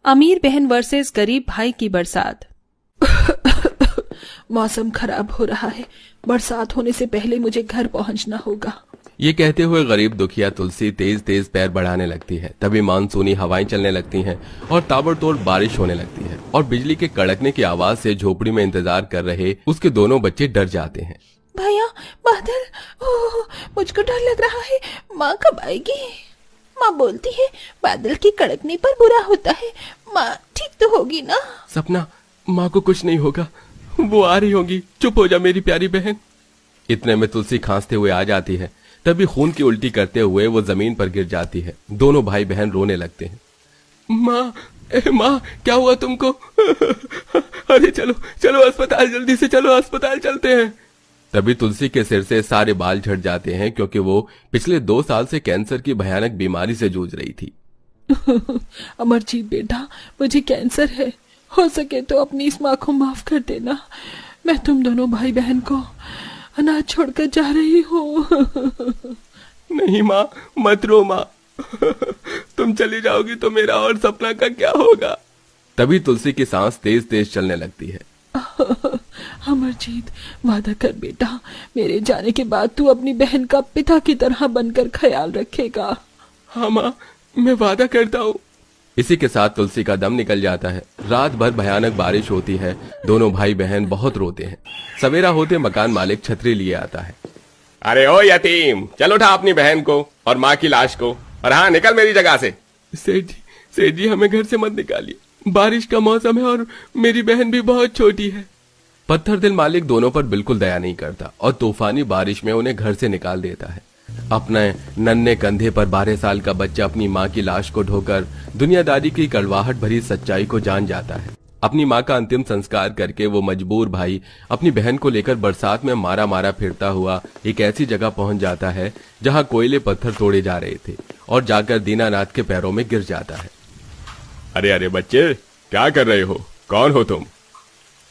अमीर बहन वर्सेस गरीब भाई की बरसात। मौसम खराब हो रहा है, बरसात होने से पहले मुझे घर पहुंचना होगा। ये कहते हुए गरीब दुखिया तुलसी तेज तेज पैर बढ़ाने लगती है। तभी मानसूनी हवाएं चलने लगती हैं और ताबड़तोड़ बारिश होने लगती है और बिजली के कड़कने की आवाज से झोपड़ी में इंतजार कर रहे उसके दोनों बच्चे डर जाते हैं। भैया, बादल, मुझको डर लग रहा है। माँ कब आएगी? माँ बोलती है बादल की कड़कने पर बुरा होता है। माँ ठीक तो होगी ना? सपना, माँ को कुछ नहीं होगा, वो आ रही होगी, चुप हो जा मेरी प्यारी बहन। इतने में तुलसी खांसते हुए आ जाती है। तभी खून की उल्टी करते हुए वो जमीन पर गिर जाती है। दोनों भाई बहन रोने लगते हैं। माँ, माँ क्या हुआ तुमको? अरे चलो चलो अस्पताल, जल्दी से चलो, अस्पताल चलते हैं। तभी तुलसी के सिर से सारे बाल झड़ जाते हैं क्योंकि वो पिछले 2 साल से कैंसर की भयानक बीमारी से जूझ रही थी। अमरजीत बेटा, मुझे कैंसर है। हो सके तो अपनी इस माँ को माफ कर देना। मैं तुम दोनों भाई बहन को अनाथ छोड़कर जा रही हूँ। नहीं माँ, मत रो माँ। तुम चली जाओगी तो मेरा और सपना का क्या होगा? तभी तुलसी की सांस तेज तेज चलने लगती है। अमरजीत, वादा कर बेटा, मेरे जाने के बाद तू अपनी बहन का पिता की तरह बनकर ख्याल रखेगा। हाँ माँ, मैं वादा करता हूँ। इसी के साथ तुलसी का दम निकल जाता है। रात भर भयानक बारिश होती है। दोनों भाई बहन बहुत रोते हैं। सवेरा होते मकान मालिक छतरी लिए आता है। अरे ओ यतीम, चल उठा अपनी बहन को और माँ की लाश को, और हाँ, निकल मेरी जगह से। सेठ जी हमें घर से मत निकालिए, बारिश का मौसम है और मेरी बहन भी बहुत छोटी है। पत्थर दिल मालिक दोनों पर बिल्कुल दया नहीं करता और तूफानी बारिश में उन्हें घर से निकाल देता है। अपने नन्हे कंधे पर 12 साल का बच्चा अपनी माँ की लाश को ढोकर दुनियादारी की कड़वाहट भरी सच्चाई को जान जाता है। अपनी माँ का अंतिम संस्कार करके वो मजबूर भाई अपनी बहन को लेकर बरसात में मारा मारा फिरता हुआ एक ऐसी जगह पहुंच जाता है जहां कोयले पत्थर तोड़े जा रहे थे और जाकर दीनानाथ के पैरों में गिर जाता है। अरे अरे बच्चे, क्या कर रहे हो? कौन हो तुम?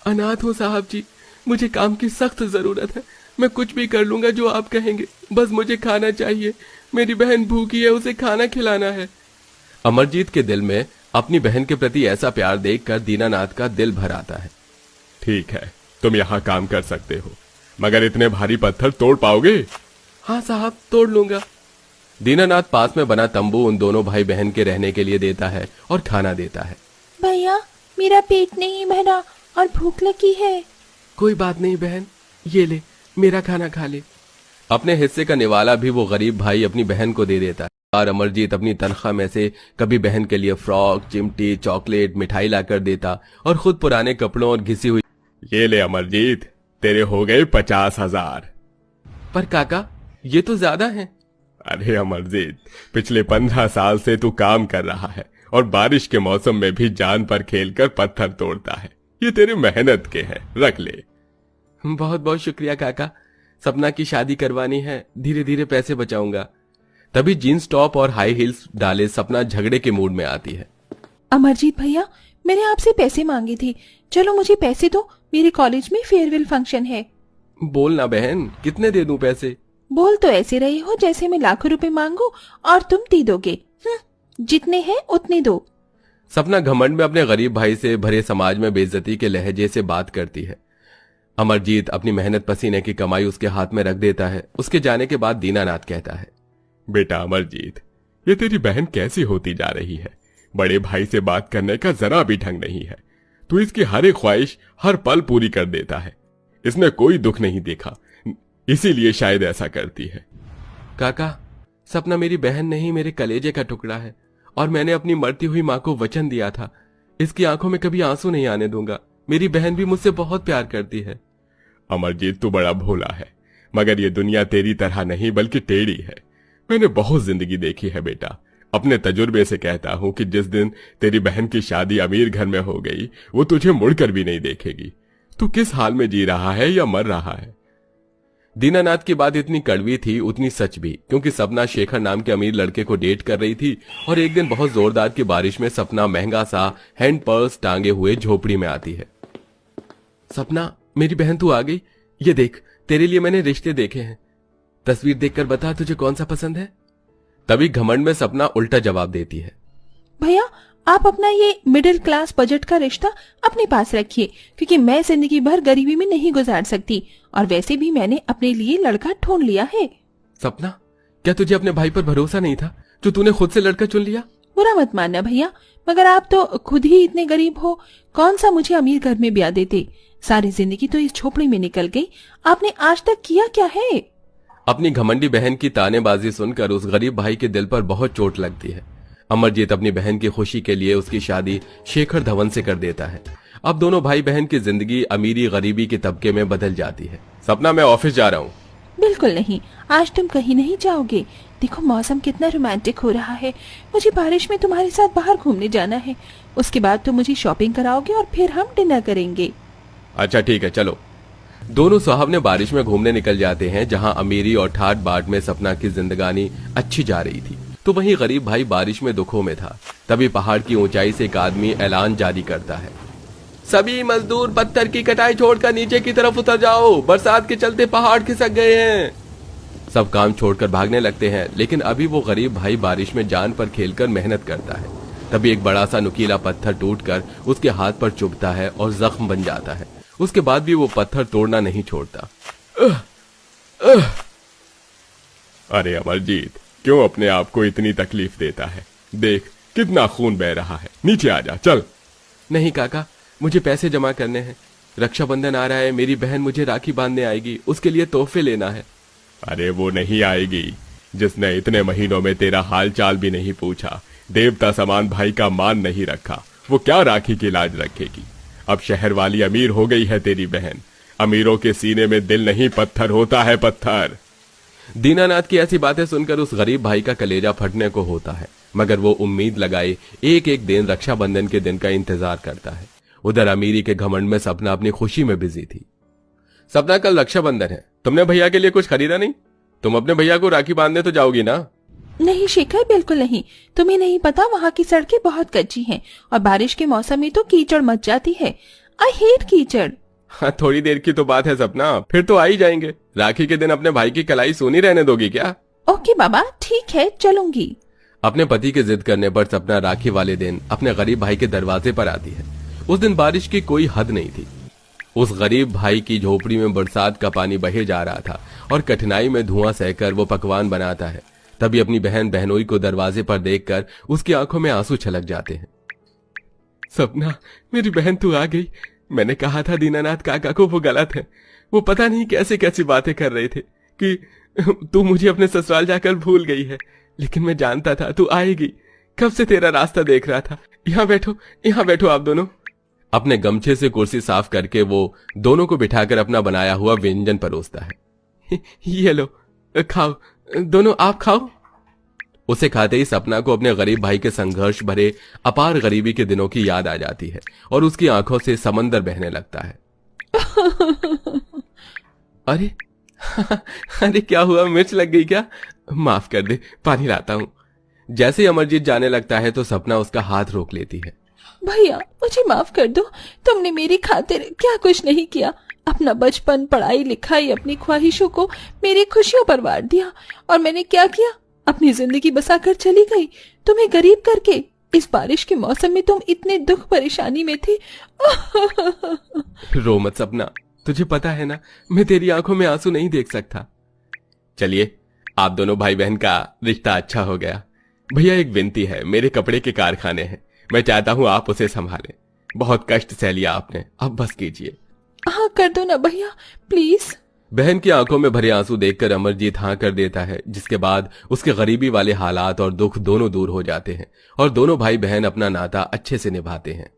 अनाथ हूँ साहब जी, मुझे काम की सख्त जरूरत है। मैं कुछ भी कर लूंगा जो आप कहेंगे, बस मुझे खाना चाहिए। मेरी बहन भूखी है, उसे खाना खिलाना है। अमरजीत के दिल में अपनी बहन के प्रति ऐसा प्यार देखकर दीनानाथ का दिल भर आता है। ठीक है, तुम यहाँ काम कर सकते हो, मगर इतने भारी पत्थर तोड़ पाओगे? हाँ साहब, तोड़ लूंगा। दीनानाथ पास में बना तंबू उन दोनों भाई बहन के रहने के लिए देता है और खाना देता है। भैया, मेरा पेट नहीं भरा और भूख लगी है। कोई बात नहीं बहन, ये ले, मेरा खाना खा ले। अपने हिस्से का निवाला भी वो गरीब भाई अपनी बहन को दे देता है और अमरजीत अपनी तनख्वाह में से कभी बहन के लिए फ्रॉक, चिमटी, चॉकलेट, मिठाई लाकर देता और खुद पुराने कपड़ों और घिसी हुई। ये ले अमरजीत, तेरे हो गए 50,000। पर काका, ये तो ज्यादा है। अरे अमरजीत, पिछले 15 साल से तू काम कर रहा है और बारिश के मौसम में भी जान पर खेलकर पत्थर तोड़ता है। ये तेरी मेहनत के हैं, रख ले। बहुत बहुत शुक्रिया काका, सपना की शादी करवानी है, धीरे धीरे पैसे बचाऊंगा। तभी जीन्स टॉप और हाई हील्स डाले सपना झगड़े के मूड में आती है। अमरजीत भैया, मैंने आपसे पैसे मांगे थे, चलो मुझे पैसे दो, मेरे कॉलेज में फेयरवेल फंक्शन है। बोल ना बहन, कितने दे दूं पैसे? बोल तो ऐसे रहे हो जैसे मैं लाखों रुपए मांगू और तुम दे दोगे। जितने हैं उतने दो। सपना घमंड में अपने गरीब भाई से भरे समाज में बेइज्जती के लहजे से बात करती है। अमरजीत अपनी मेहनत पसीने की कमाई उसके हाथ में रख देता है। उसके जाने के बाद दीनानाथ कहता है, बेटा अमरजीत, ये तेरी बहन कैसी होती जा रही है? बड़े भाई से बात करने का जरा भी ढंग नहीं है। तू इसकी हर एक ख्वाहिश हर पल पूरी कर देता है। इसने कोई दुख नहीं देखा, इसीलिए शायद ऐसा करती है। काका, सपना मेरी बहन नहीं, मेरे कलेजे का टुकड़ा है और मैंने अपनी मरती हुई माँ को वचन दिया था, इसकी आंखों में कभी आंसू नहीं आने दूंगा। मेरी बहन भी मुझसे बहुत प्यार करती है। अमरजीत, तू बड़ा भोला है, मगर ये दुनिया तेरी तरह नहीं बल्कि टेढ़ी है। मैंने बहुत जिंदगी देखी है बेटा। अपने तजुर्बे से कहता हूं कि जिस दिन तेरी बहन की शादी अमीर घर में हो गई, वो तुझे मुड़कर भी नहीं देखेगी। तू किस हाल में जी रहा है या मर रहा है? दीनानाथ की बात इतनी कड़वी थी उतनी सच भी, क्योंकि सपना शेखर नाम के अमीर लड़के को डेट कर रही थी और एक दिन बहुत जोरदार की बारिश में सपना महंगा सा हैंड पर्स टांगे हुए झोपड़ी में आती है। सपना, मेरी बहन तू आ गई। ये देख, तेरे लिए मैंने रिश्ते देखे हैं, तस्वीर देखकर बता तुझे कौन सा पसंद है। तभी घमंड में सपना उल्टा जवाब देती है। भैया, आप अपना ये मिडिल क्लास बजट का रिश्ता अपने पास रखिए, क्योंकि मैं जिंदगी भर गरीबी में नहीं गुजार सकती, और वैसे भी मैंने अपने लिए लड़का ढूंढ लिया है। सपना, क्या तुझे अपने भाई पर भरोसा नहीं था जो तूने खुद से लड़का चुन लिया? बुरा मत मानना भैया, मगर आप तो खुद ही इतने गरीब हो, कौन सा मुझे अमीर घर में ब्याह देते। सारी जिंदगी तो इस झोपड़ी में निकल गई, आपने आज तक किया क्या है? अपनी घमंडी बहन की तानेबाजी सुनकर उस गरीब भाई के दिल पर बहुत चोट लगती है। अमरजीत अपनी बहन की खुशी के लिए उसकी शादी शेखर धवन से कर देता है। अब दोनों भाई बहन की जिंदगी अमीरी गरीबी के तबके में बदल जाती है। सपना, मैं ऑफिस जा रहा हूँ। बिल्कुल नहीं, आज तुम कहीं नहीं जाओगे। देखो मौसम कितना रोमांटिक हो रहा है, मुझे बारिश में तुम्हारे साथ बाहर घूमने जाना है। उसके बाद तुम मुझे शॉपिंग कराओगे और फिर हम डिनर करेंगे। अच्छा ठीक है, चलो। दोनों सुहावने बारिश में घूमने निकल जाते हैं, जहां अमीरी और ठाट बाट में सपना की जिंदगानी अच्छी जा रही थी, तो वहीं गरीब भाई बारिश में दुखों में था। तभी पहाड़ की ऊंचाई से एक आदमी ऐलान जारी करता है, सभी मजदूर पत्थर की कटाई छोड़कर नीचे की तरफ उतर जाओ, बरसात के चलते पहाड़ खिसक गए हैं। सब काम छोड़कर भागने लगते हैं, लेकिन अभी वो गरीब भाई बारिश में जान पर खेलकर मेहनत करता है। तभी एक बड़ा सा नुकीला पत्थर टूटकर उसके हाथ पर चुभता है और जख्म बन जाता है। उसके बाद भी वो पत्थर तोड़ना नहीं छोड़ता। अरे अमरजीत, क्यों अपने आप को इतनी तकलीफ देता है? देख कितना खून बह रहा है, नीचे आ जा, चल। नहीं काका, मुझे पैसे जमा करने हैं। रक्षाबंधन आ रहा है, मेरी बहन मुझे राखी बांधने आएगी, उसके लिए तोहफे लेना है। अरे वो नहीं आएगी जिसने इतने महीनों में तेरा हाल चाल भी नहीं पूछा, देवता समान भाई का मान नहीं रखा, वो क्या राखी की लाज रखेगी? अब शहर वाली अमीर हो गई है तेरी बहन। अमीरों के सीने में दिल नहीं, पत्थर होता है, पत्थर। दीनानाथ की ऐसी बातें सुनकर उस गरीब भाई का कलेजा फटने को होता है, मगर वो उम्मीद लगाए एक एक दिन रक्षाबंधन के दिन का इंतजार करता है। उधर अमीरी के घमंड में सपना अपनी खुशी में बिजी थी। सपना, कल रक्षाबंधन है, तुमने भैया के लिए कुछ खरीदा नहीं? तुम अपने भैया को राखी बांधने तो जाओगी ना? नहीं शेखर, बिल्कुल नहीं। तुम्हें नहीं पता, वहाँ की सड़कें बहुत कच्ची हैं और बारिश के मौसम में तो कीचड़ मच जाती है। आई हेट कीचड़। हाँ, थोड़ी देर की तो बात है सपना, फिर तो आ ही जाएंगे। राखी के दिन अपने भाई की कलाई सूनी रहने दोगी क्या? ओके बाबा, ठीक है, चलूंगी। अपने पति के जिद करने पर सपना राखी वाले दिन अपने गरीब भाई के दरवाजे पर आती है। उस दिन बारिश की कोई हद नहीं थी। उस गरीब भाई की झोपड़ी में बरसात का पानी बहे जा रहा था और कठिनाई में धुआं सहकर वो पकवान बनाता है। तभी अपनी बहन बहनोई को दरवाजे पर देखकर उसकी आंखों में आंसू छलक जाते हैं। सपना, मेरी बहन तू आ गई। मैंने कहा था दीनानाथ काका को वो गलत है। वो पता नहीं कैसी कैसी बातें कर रहे थे कि तू मुझे अपने ससुराल जाकर भूल गई है, लेकिन मैं जानता था तू आएगी। कब से तेरा रास्ता देख रहा था। यहाँ बैठो आप दोनों। अपने गमछे से कुर्सी साफ करके वो दोनों को बिठाकर अपना बनाया हुआ व्यंजन परोसता है। ये लो, खाओ दोनों, आप खाओ। उसे खाते ही सपना को अपने गरीब भाई के संघर्ष भरे अपार गरीबी के दिनों की याद आ जाती है और उसकी आंखों से समंदर बहने लगता है। अरे अरे क्या हुआ, मिर्च लग गई क्या? माफ कर दे, पानी लाता हूँ। जैसे ही अमरजीत जाने लगता है तो सपना उसका हाथ रोक लेती है। भैया मुझे माफ कर दो, तुमने मेरी खातिर क्या कुछ नहीं किया। अपना बचपन, पढ़ाई लिखाई, अपनी ख्वाहिशों को मेरी खुशियों पर वार दिया, और मैंने क्या किया? अपनी जिंदगी बसाकर चली गई, तुम्हें गरीब करके। इस बारिश के मौसम में तुम इतने दुख परेशानी में थे। रो मत सपना, तुझे पता है ना मैं तेरी आंखों में आंसू नहीं देख सकता। चलिए, आप दोनों भाई बहन का रिश्ता अच्छा हो गया। भैया एक विनती है, मेरे कपड़े के कारखाने हैं, मैं चाहता हूँ आप उसे संभालें। बहुत कष्ट सह लिया आपने, अब बस कीजिए। हाँ कर दो ना भैया, प्लीज। बहन की आंखों में भरे आंसू देखकर अमरजीत हाँ कर देता है, जिसके बाद उसके गरीबी वाले हालात और दुख दोनों दूर हो जाते हैं और दोनों भाई बहन अपना नाता अच्छे से निभाते हैं।